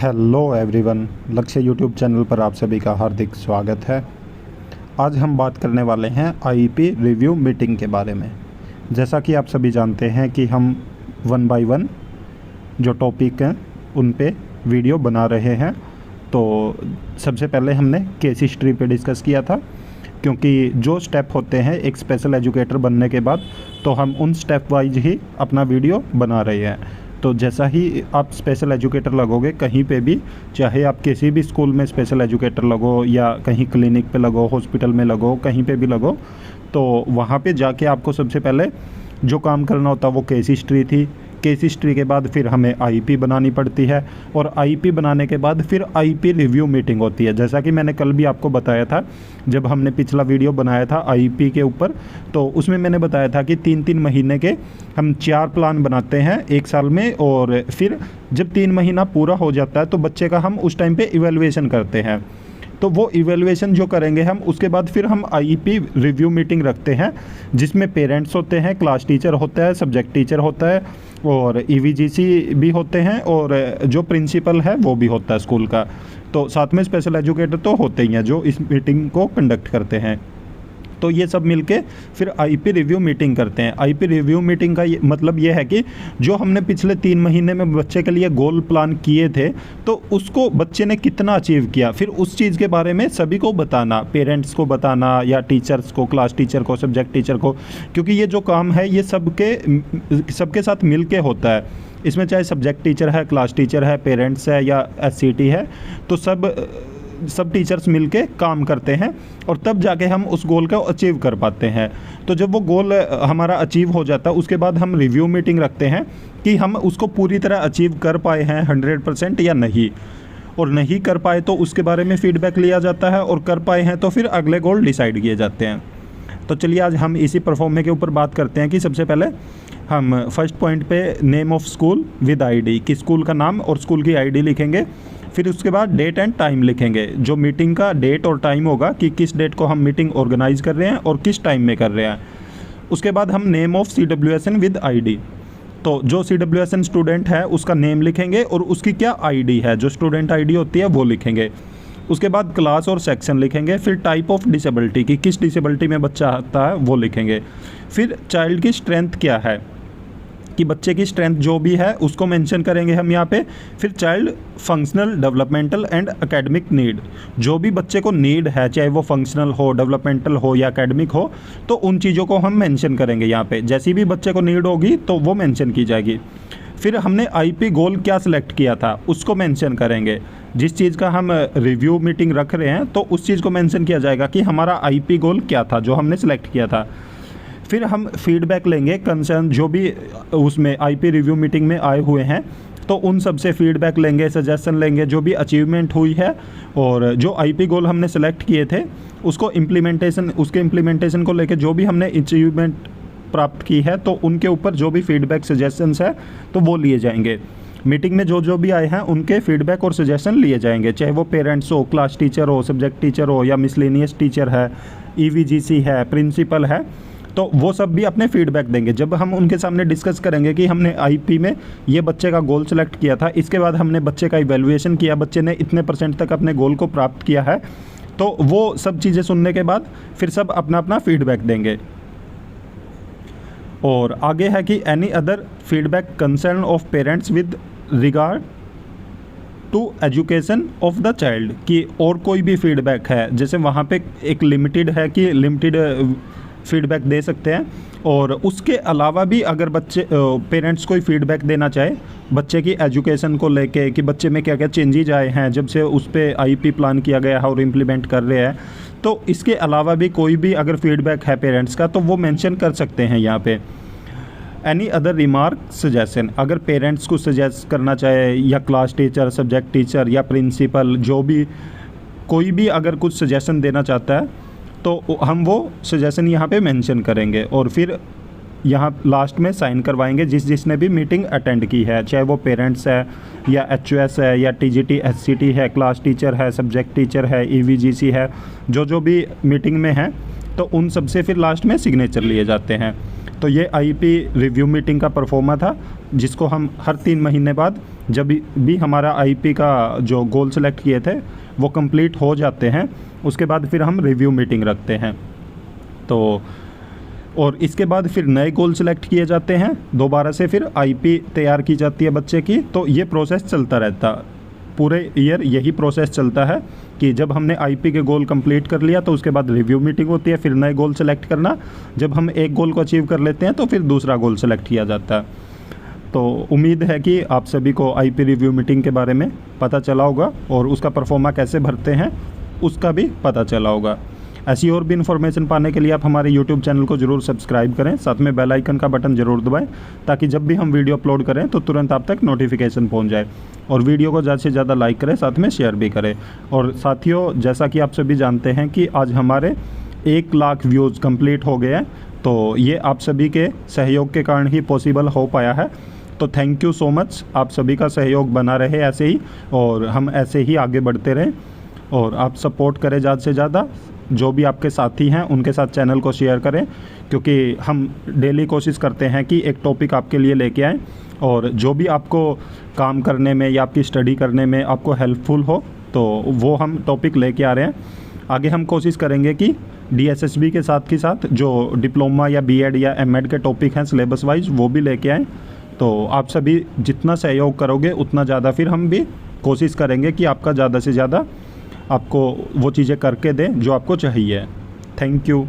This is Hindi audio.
हेलो एवरीवन, लक्ष्य यूट्यूब चैनल पर आप सभी का हार्दिक स्वागत है। आज हम बात करने वाले हैं आईपी रिव्यू मीटिंग के बारे में। जैसा कि आप सभी जानते हैं कि हम 1 बाय 1 जो टॉपिक हैं उन पे वीडियो बना रहे हैं। तो सबसे पहले हमने केस हिस्ट्री पे डिस्कस किया था, क्योंकि जो स्टेप होते हैं एक स्पेशल एजुकेटर बनने के बाद, तो हम उन स्टेप वाइज ही अपना वीडियो बना रहे हैं। तो जैसा ही आप स्पेशल एजुकेटर लगोगे कहीं पे भी, चाहे आप किसी भी स्कूल में स्पेशल एजुकेटर लगो या कहीं क्लिनिक पे लगो, हॉस्पिटल में लगो, कहीं पे भी लगो, तो वहाँ पे जाके आपको सबसे पहले जो काम करना होता है वो केस हिस्ट्री थी। केस हिस्ट्री के बाद फिर हमें आईपी बनानी पड़ती है, और आईपी बनाने के बाद फिर आईपी रिव्यू मीटिंग होती है। जैसा कि मैंने कल भी आपको बताया था, जब हमने पिछला वीडियो बनाया था आईपी के ऊपर, तो उसमें मैंने बताया था कि 3-3 महीने के हम 4 प्लान बनाते हैं एक साल में, और फिर जब 3 महीना पूरा हो जाता है तो बच्चे का हम उस टाइम पे इवैल्यूएशन करते हैं। तो वो इवैल्यूएशन जो करेंगे हम, उसके बाद फिर हम आईपी रिव्यू मीटिंग रखते हैं, जिसमें पेरेंट्स होते हैं, क्लास टीचर होता है, सब्जेक्ट टीचर होता है, और ईवीजीसी भी होते हैं, और जो प्रिंसिपल है वो भी होता है स्कूल का। तो साथ में स्पेशल एजुकेटर तो होते ही हैं जो इस मीटिंग को कंडक्ट करते हैं। तो ये सब मिलके फिर आईपी रिव्यू मीटिंग करते हैं। आईपी रिव्यू मीटिंग का मतलब ये है कि जो हमने पिछले 3 महीने में बच्चे के लिए गोल प्लान किए थे, तो उसको बच्चे ने कितना अचीव किया, फिर उस चीज़ के बारे में सभी को बताना, पेरेंट्स को बताना या टीचर्स को, क्लास टीचर को, सब्जेक्ट टीचर को, क्योंकि ये जो काम है ये सबके साथ मिल के होता है। इसमें चाहे सब्जेक्ट टीचर है, क्लास टीचर है, पेरेंट्स है या एससीटी है, तो सब टीचर्स मिलके काम करते हैं, और तब जाके हम उस गोल को अचीव कर पाते हैं। तो जब वो गोल हमारा अचीव हो जाता है, उसके बाद हम रिव्यू मीटिंग रखते हैं कि हम उसको पूरी तरह अचीव कर पाए हैं 100% या नहीं, और नहीं कर पाए तो उसके बारे में फीडबैक लिया जाता है, और कर पाए हैं तो फिर अगले गोल डिसाइड किए जाते हैं। तो चलिए आज हम इसी परफॉर्मे के ऊपर बात करते हैं कि सबसे पहले हम फर्स्ट पॉइंट पे name of school with ID, कि स्कूल का नाम और स्कूल की आईडी लिखेंगे। फिर उसके बाद डेट एंड टाइम लिखेंगे, जो मीटिंग का डेट और टाइम होगा कि किस डेट को हम मीटिंग ऑर्गेनाइज कर रहे हैं और किस टाइम में कर रहे हैं। उसके बाद हम name of CWSN with ID, तो जो CWSN स्टूडेंट है उसका नेम लिखेंगे और उसकी क्या आईडी है, जो स्टूडेंट आईडी होती है वो लिखेंगे। उसके बाद क्लास और सेक्शन लिखेंगे। फिर टाइप ऑफ डिसेबिलिटी, कि किस डिसेबिलिटी में बच्चा आता है वो लिखेंगे। फिर चाइल्ड की स्ट्रेंथ क्या है, कि बच्चे की स्ट्रेंथ जो भी है उसको मेंशन करेंगे हम यहाँ पे। फिर child functional, developmental and academic need, जो भी बच्चे को नीड है, चाहे वो फंक्शनल हो, डेवलपमेंटल हो या एकेडमिक हो, तो उन चीज़ों को हम मेंशन करेंगे यहाँ पे। जैसी भी बच्चे को नीड होगी तो वो मेंशन की जाएगी। फिर हमने आईपी गोल क्या सिलेक्ट किया था उसको मेंशन करेंगे। जिस चीज़ का हम रिव्यू मीटिंग रख रहे हैं तो उस चीज़ को मेंशन किया जाएगा कि हमारा आईपी गोल क्या था जो हमने सिलेक्ट किया था। फिर हम फीडबैक लेंगे, कंसर्न जो भी उसमें आईपी रिव्यू मीटिंग में आए हुए हैं, तो उन सब से फीडबैक लेंगे, सजेशन लेंगे, जो भी अचीवमेंट हुई है, और जो आईपी गोल हमने सेलेक्ट किए थे उसको उसके इम्प्लीमेंटेशन को लेके जो भी हमने अचीवमेंट प्राप्त की है, तो उनके ऊपर जो भी फीडबैक सजेशंस है तो वो लिए जाएंगे। मीटिंग में जो भी आए हैं उनके फीडबैक और सजेशन लिए जाएंगे, चाहे वो पेरेंट्स हो, क्लास टीचर हो, सब्जेक्ट टीचर हो, या मिसलेनियस टीचर है, ईवीजीसी है, प्रिंसिपल है, तो वो सब भी अपने फीडबैक देंगे। जब हम उनके सामने डिस्कस करेंगे कि हमने आईपी में ये बच्चे का गोल सेलेक्ट किया था, इसके बाद हमने बच्चे का इवैल्यूएशन किया, बच्चे ने इतने % तक अपने गोल को प्राप्त किया है, तो वो सब चीज़ें सुनने के बाद फिर सब अपना अपना फीडबैक देंगे। और आगे है कि any other feedback concern of parents with regard to education of the child, कि और कोई भी फीडबैक है, जैसे वहाँ पे एक लिमिटेड है कि लिमिटेड फीडबैक दे सकते हैं, और उसके अलावा भी अगर पेरेंट्स कोई फीडबैक देना चाहे बच्चे की एजुकेशन को लेके, कि बच्चे में क्या क्या चेंजेज आए हैं जब से उस पर आईपी प्लान किया गया है और इम्प्लीमेंट कर रहे हैं, तो इसके अलावा भी कोई भी अगर फीडबैक है पेरेंट्स का तो वो मेंशन कर सकते हैं यहाँ पे। एनी अदर रिमार्क सजेशन, अगर पेरेंट्स को सजेस्ट करना चाहे, या क्लास टीचर, सब्जेक्ट टीचर या प्रिंसिपल, जो भी कोई भी अगर कुछ सजेशन देना चाहता है तो हम वो सजेशन यहाँ पे मेंशन करेंगे, और फिर यहाँ लास्ट में साइन करवाएंगे जिसने भी मीटिंग अटेंड की है, चाहे वो पेरेंट्स है या HOS है या TGT SCT है, क्लास टीचर है, सब्जेक्ट टीचर है, EVGC है, जो भी मीटिंग में है, तो उन सब से फिर लास्ट में सिग्नेचर लिए जाते हैं। तो ये आईपी रिव्यू मीटिंग का परफॉर्मा था। जिसको हम हर 3 महीने बाद जब भी हमारा आईपी का जो गोल सेलेक्ट किए थे वो कंप्लीट हो जाते हैं, उसके बाद फिर हम रिव्यू मीटिंग रखते हैं। तो और इसके बाद फिर नए गोल सेलेक्ट किए जाते हैं, दोबारा से फिर आईपी तैयार की जाती है बच्चे की। तो ये प्रोसेस चलता रहता, पूरे ईयर यही प्रोसेस चलता है कि जब हमने आईपी के गोल कंप्लीट कर लिया तो उसके बाद रिव्यू मीटिंग होती है, फिर नए गोल सेलेक्ट करना। जब हम एक गोल को अचीव कर लेते हैं तो फिर दूसरा गोल सेलेक्ट किया जाता है। तो उम्मीद है कि आप सभी को आईपी रिव्यू मीटिंग के बारे में पता चला होगा और उसका परफॉर्मा कैसे भरते हैं उसका भी पता चला होगा। ऐसी और भी इन्फॉर्मेशन पाने के लिए आप हमारे यूट्यूब चैनल को ज़रूर सब्सक्राइब करें, साथ में बेल आइकन का बटन ज़रूर दबाएं ताकि जब भी हम वीडियो अपलोड करें तो तुरंत आप तक नोटिफिकेशन पहुंच जाए। और वीडियो को ज़्यादा से ज़्यादा लाइक करें, साथ में शेयर भी करें। और साथियों, जैसा कि आप सभी जानते हैं कि आज हमारे 1 लाख व्यूज़ कंप्लीट हो गए हैं, तो ये आप सभी के सहयोग के कारण ही पॉसिबल हो पाया है। तो थैंक यू सो मच, आप सभी का सहयोग बना रहे ऐसे ही और हम ऐसे ही आगे बढ़ते रहें। और आप सपोर्ट करें ज़्यादा से ज़्यादा, जो भी आपके साथी हैं उनके साथ चैनल को शेयर करें, क्योंकि हम डेली कोशिश करते हैं कि एक टॉपिक आपके लिए लेके आएँ और जो भी आपको काम करने में या आपकी स्टडी करने में आपको हेल्पफुल हो तो वो हम टॉपिक लेके आ रहे हैं। आगे हम कोशिश करेंगे कि DSSB के साथ जो डिप्लोमा या BEd या MAd के टॉपिक हैं सिलेबस वाइज वो भी लेके आएँ। तो आप सभी जितना सहयोग करोगे उतना ज़्यादा फिर हम भी कोशिश करेंगे कि आपका ज़्यादा से ज़्यादा आपको वो चीज़ें करके दें जो आपको चाहिए। Thank you.